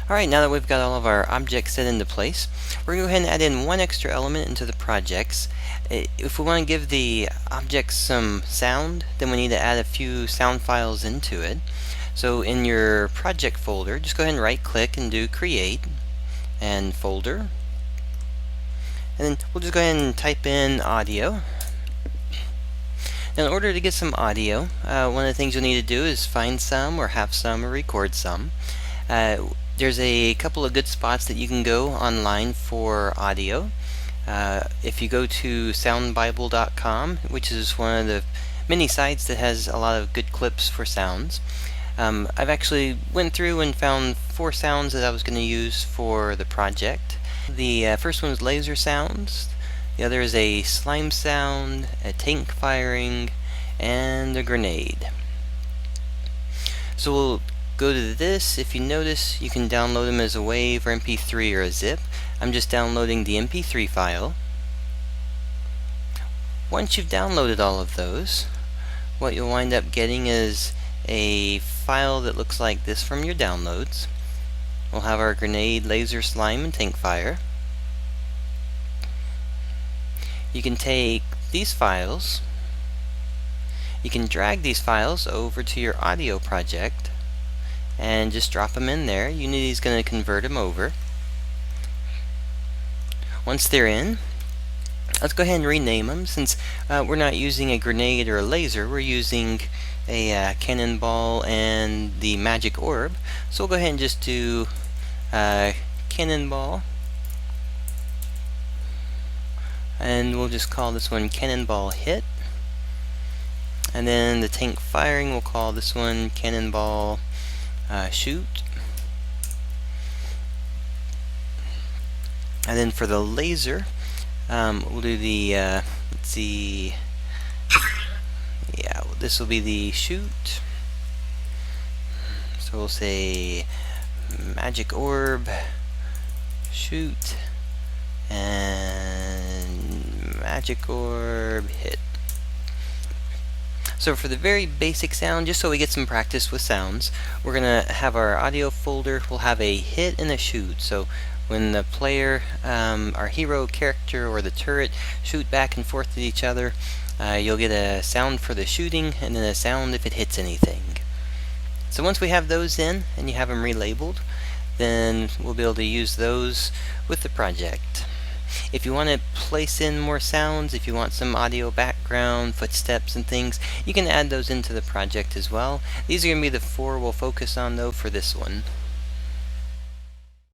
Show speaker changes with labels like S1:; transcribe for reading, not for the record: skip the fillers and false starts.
S1: Alright, now that we've got all of our objects set into place, we're going to go ahead and add in one extra element into the projects. If we want to give the objects some sound, then we need to add a few sound files into it. So in your project folder, just go ahead and right click and do create and folder. And then we'll just go ahead and type in audio. Now in order to get some audio, one of the things you'll need to do is find some or have some or record some. There's a couple of good spots that you can go online for audio. If you go to soundbible.com, which is one of the many sites that has a lot of good clips for sounds, I've actually went through and found 4 sounds that I was going to use for the project. The first one is laser sounds, the other is a slime sound, a tank firing, and a grenade. So we'll go to this. If you notice, you can download them as a WAV or MP3 or a zip. I'm just downloading the MP3 file. Once you've downloaded all of those, what you'll wind up getting is a file that looks like this from your downloads. We'll have our grenade, laser, slime, and tank fire. You can take these files, you can drag these files over to your audio project and just drop them in there. Unity's going to convert them over. Once they're in, let's go ahead and rename them. Since we're not using a grenade or a laser, we're using a cannonball and the magic orb. So we'll go ahead and just do cannonball, and we'll just call this one cannonball hit. And then the tank firing, we'll call this one cannonball shoot. And then for the laser, we'll do the let's see, yeah, this will be the shoot. So we'll say magic orb shoot and magic orb hit. So for the very basic sound, just so we get some practice with sounds, we're going to have our audio folder. We'll have a hit and a shoot. So when the player, our hero character or the turret shoot back and forth at each other, you'll get a sound for the shooting and then a sound if it hits anything. So once we have those in and you have them relabeled, then we'll be able to use those with the project. If you want to place in more sounds, if you want some audio background, footsteps and things, you can add those into the project as well. These are going to be the 4 we'll focus on though for this one.